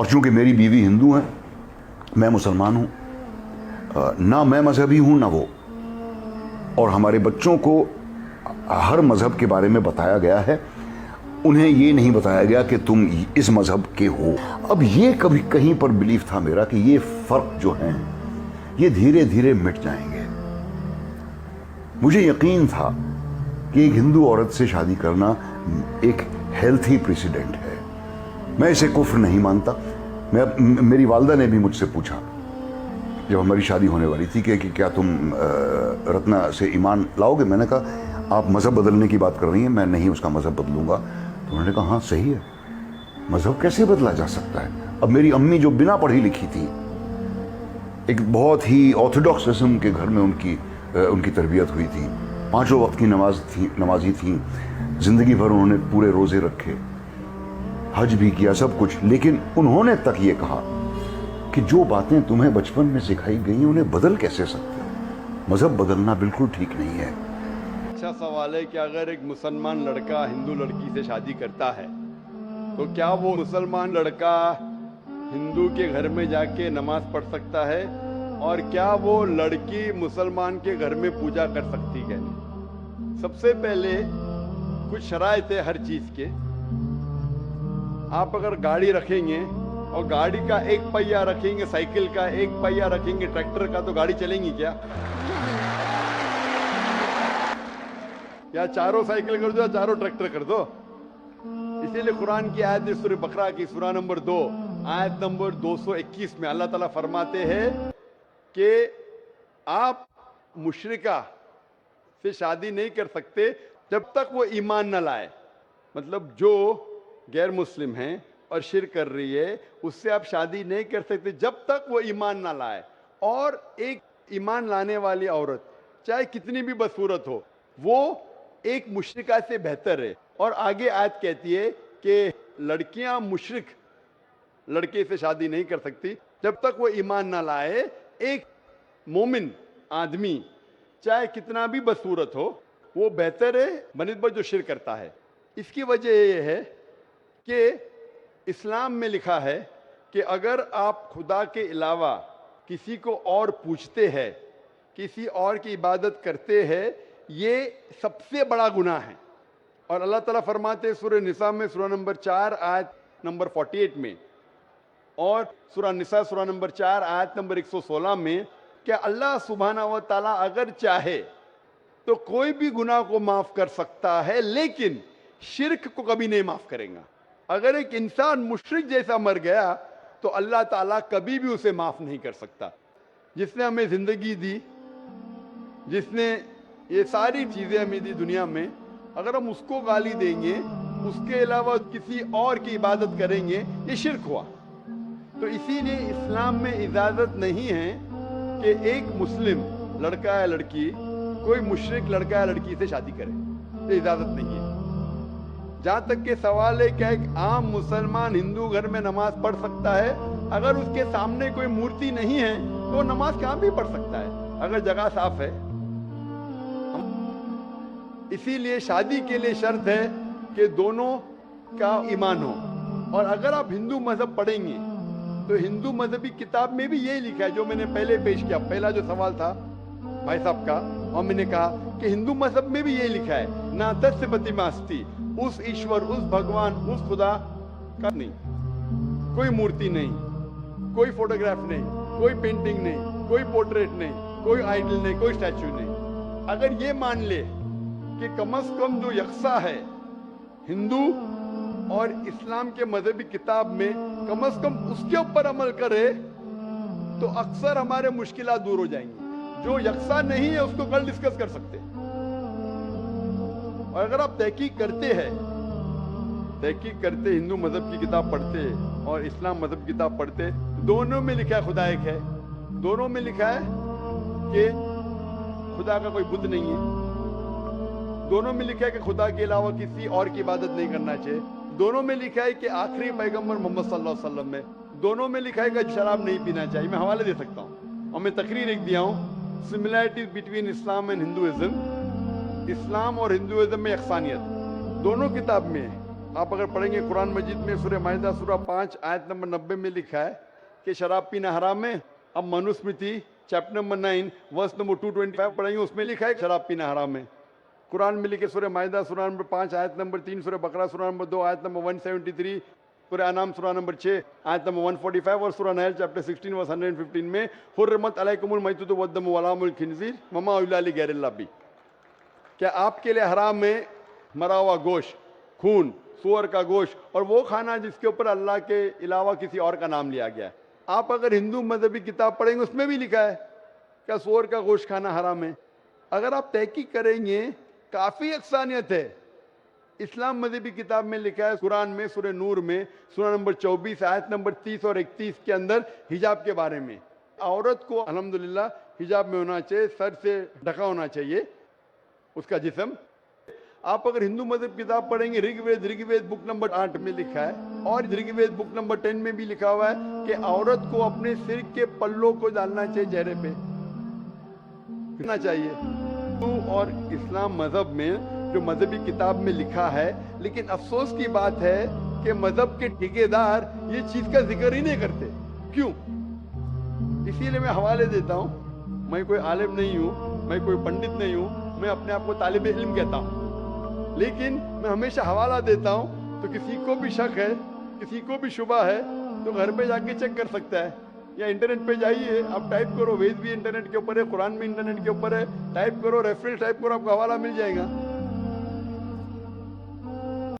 اور چونکہ میری بیوی ہندو ہیں، میں مسلمان ہوں، نہ میں مذہبی ہوں نہ وہ، اور ہمارے بچوں کو ہر مذہب کے بارے میں بتایا گیا ہے، انہیں یہ نہیں بتایا گیا کہ تم اس مذہب کے ہو۔ اب یہ کبھی کہیں پر بلیف تھا میرا کہ یہ فرق جو ہیں یہ دھیرے دھیرے مٹ جائیں گے۔ مجھے یقین تھا کہ ایک ہندو عورت سے شادی کرنا ایک ہیلتھی پریسیڈنٹ ہے، میں اسے کفر نہیں مانتا۔ میری والدہ نے بھی مجھ سے پوچھا جب ہماری شادی ہونے والی تھی کہ کیا تم رتنا سے ایمان لاؤ گے؟ میں نے کہا آپ مذہب بدلنے کی بات کر رہی ہیں، میں نہیں اس کا مذہب بدلوں گا۔ تو انہوں نے کہا ہاں صحیح ہے، مذہب کیسے بدلا جا سکتا ہے؟ اب میری امی جو بنا پڑھی لکھی تھی، ایک بہت ہی آرتھوڈاکس قسم کے گھر میں ان کی تربیت ہوئی تھی، 5 وقت کی نمازی تھیں، زندگی بھر انہوں نے پورے روزے رکھے، حج بھی کیا، سب کچھ، لیکن انہوں نے تک یہ کہا کہ جو باتیں تمہیں بچپن میں سکھائی گئی انہیں بدل کیسے سکتے ہو؟ مذہب بدلنا بالکل ٹھیک نہیں ہے۔ اچھا سوال ہے کہ اگر ایک مسلمان لڑکا ہندو لڑکی سے شادی کرتا ہے تو کیا وہ مسلمان لڑکا ہندو کے گھر میں جا کے نماز پڑھ سکتا ہے، اور کیا وہ لڑکی مسلمان کے گھر میں پوجا کر سکتی ہے؟ سب سے پہلے کچھ شرائط ہے ہر چیز کے۔ آپ اگر گاڑی رکھیں گے اور گاڑی کا ایک پہیہ رکھیں گے، سائیکل کا ایک پہیہ رکھیں گے، ٹریکٹر کا، تو گاڑی چلیں گی کیا؟ یا چاروں سائیکل کر دو یا چاروں ٹریکٹر کر دو۔ اسی لیے قرآن کی آیت ہے سورہ بقرہ کی سورہ نمبر 2 آیت نمبر 221 میں اللہ تعالیٰ فرماتے ہیں کہ آپ مشرکہ سے شادی نہیں کر سکتے جب تک وہ ایمان نہ لائے۔ مطلب جو غیر مسلم ہیں اور شرک کر رہی ہے اس سے آپ شادی نہیں کر سکتے جب تک وہ ایمان نہ لائے۔ اور ایک ایمان لانے والی عورت چاہے کتنی بھی بدصورت ہو وہ ایک مشرکہ سے بہتر ہے۔ اور آگے آیت کہتی ہے کہ لڑکیاں مشرک لڑکے سے شادی نہیں کر سکتی جب تک وہ ایمان نہ لائے۔ ایک مومن آدمی چاہے کتنا بھی بدصورت ہو وہ بہتر ہے بنسبت جو شرک کرتا ہے۔ اس کی وجہ یہ ہے کہ اسلام میں لکھا ہے کہ اگر آپ خدا کے علاوہ کسی کو اور پوچھتے ہیں، کسی اور کی عبادت کرتے ہیں، یہ سب سے بڑا گناہ ہے۔ اور اللہ تعالیٰ فرماتے ہیں سورہ نساء میں سورہ نمبر 4 آیت نمبر 48 میں، اور سورہ نساء سورہ نمبر 4 آیت نمبر 116 میں، کہ اللہ سبحانہ و تعالیٰ اگر چاہے تو کوئی بھی گناہ کو معاف کر سکتا ہے، لیکن شرک کو کبھی نہیں معاف کرے گا۔ اگر ایک انسان مشرک جیسا مر گیا تو اللہ تعالیٰ کبھی بھی اسے معاف نہیں کر سکتا۔ جس نے ہمیں زندگی دی، جس نے یہ ساری چیزیں ہمیں دی دنیا میں، اگر ہم اس کو گالی دیں گے، اس کے علاوہ کسی اور کی عبادت کریں گے، یہ شرک ہوا۔ تو اسی لیے اسلام میں اجازت نہیں ہے کہ ایک مسلم لڑکا یا لڑکی کوئی مشرک لڑکا یا لڑکی سے شادی کرے، یہ اجازت نہیں ہے۔ جہاں تک کہ سوال ہے کہ ایک عام مسلمان ہندو گھر میں نماز پڑھ سکتا ہے، اگر اس کے سامنے کوئی مورتی نہیں ہے تو وہ نماز کہاں بھی پڑھ سکتا ہے اگر جگہ صاف ہے۔ اسی لیے شادی کے لیے شرط ہے کہ دونوں کا ایمان ہو۔ اور اگر آپ ہندو مذہب پڑھیں گے تو ہندو مذہبی کتاب میں بھی یہی لکھا ہے جو میں نے پہلے پیش کیا، پہلا جو سوال تھا بھائی صاحب کا، اور میں نے کہا کہ ہندو مذہب میں بھی یہی لکھا ہے، نا تس پتیماستی، اس ایشور، اس بھگوان، اس خدا کا نہیں، کوئی مورتی نہیں، کوئی فوٹوگراف نہیں، کوئی پینٹنگ نہیں، کوئی پورٹریٹ نہیں، کوئی آئیڈل نہیں، کوئی اسٹیچو نہیں۔ اگر یہ مان لے کہ کم از کم جو یکساں ہے ہندو اور اسلام کے مذہبی کتاب میں، کم از کم اس کے اوپر عمل کرے تو اکثر ہمارے مشکلات دور ہو جائیں گی۔ جو یکساں نہیں ہے اس کو کل ڈسکس کر سکتے۔ اور اگر آپ تحقیق کرتے ہندو مذہب کی کتاب پڑھتے اور اسلام مذہب کی کتاب پڑھتے، دونوں میں لکھا ہے خدا ایک ہے، دونوں میں لکھا ہے کہ خدا کا کوئی بت نہیں ہے، دونوں میں لکھا ہے کہ خدا کے علاوہ کسی اور کی عبادت نہیں کرنا چاہیے، دونوں میں لکھا ہے کہ آخری پیغمبر محمد صلی اللہ علیہ وسلم میں، دونوں میں لکھا ہے کہ شراب نہیں پینا چاہیے۔ میں حوالے دے سکتا ہوں اور میں تقریر ایک دیا ہوں، سملیرٹیز بٹوین اسلام اینڈ ہندوازم، اسلام اور ہندوازم میں یکسانیت، دونوں کتاب میں ہے۔ آپ اگر پڑھیں گے قرآن مجید میں سورہ مائدہ سورہ 5 آیت نمبر 90 میں لکھا ہے کہ شراب پینا حرام ہے. اب Manusmriti chapter number 9 verse number 225 پڑھیں گے, اس میں لکھا ہے کہ شراب پینا حرام ہے. قرآن میں لکھے سورہ مائدہ سورہ نمبر 5 آیت نمبر 3, سورہ بقرہ سورہ نمبر 2 آیت نمبر 173, سورہ انعام سورہ نمبر 6 آیت نمبر 145 اور سورہ نحل چیپٹر 16 ورس 115 میں حرمت علیکم المیتۃ والدم ولحم الخنزیر وما اہل لغیر اللہ بھی. کیا آپ کے لیے حرام ہے مرا ہوا گوشت, خون, سور کا گوشت اور وہ کھانا جس کے اوپر اللہ کے علاوہ کسی اور کا نام لیا گیا ہے. آپ اگر ہندو مذہبی کتاب پڑھیں گے اس میں بھی لکھا ہے کہ سور کا گوشت کھانا حرام ہے. اگر آپ تحقیق کریں گے کافی یکسانیت ہے. اسلام مذہبی کتاب میں لکھا ہے قرآن میں سورہ نور میں سورہ نمبر 24 آیت نمبر 30 اور 31 کے اندر حجاب کے بارے میں, عورت کو الحمدللہ حجاب میں ہونا چاہیے, سر سے ڈھکا ہونا چاہیے اس کا جسم. آپ اگر ہندو مذہب کتاب پڑھیں گے رگ وید بک نمبر 8 میں لکھا ہے اور رگ وید بک نمبر 10 میں بھی لکھا ہوا ہے کہ عورت کو اپنے سر کے پلوں کو ڈالنا چاہیے چہرے پہ کرنا چاہیے. اور اسلام مذہب میں جو مذہبی کتاب میں لکھا ہے, لیکن افسوس کی بات ہے کہ مذہب کے ٹھیکیدار یہ چیز کا ذکر ہی نہیں کرتے. کیوں؟ اسی لیے میں حوالے دیتا ہوں. میں کوئی عالم نہیں ہوں, میں کوئی پنڈت نہیں ہوں, میں اپنے آپ کو طالب علم کہتا ہوں, لیکن میں ہمیشہ حوالہ دیتا ہوں. تو کسی کو بھی شک ہے, کسی کو بھی شبہ ہے تو گھر پہ جا کے چیک کر سکتا ہے, یا انٹرنیٹ پہ جائیے, آپ ٹائپ کرو, وید بھی انٹرنیٹ کے اوپر ہے, قرآن بھی انٹرنیٹ کے اوپر ہے, ٹائپ کرو, ریفرنس ٹائپ کرو, آپ کو حوالہ مل جائے گا.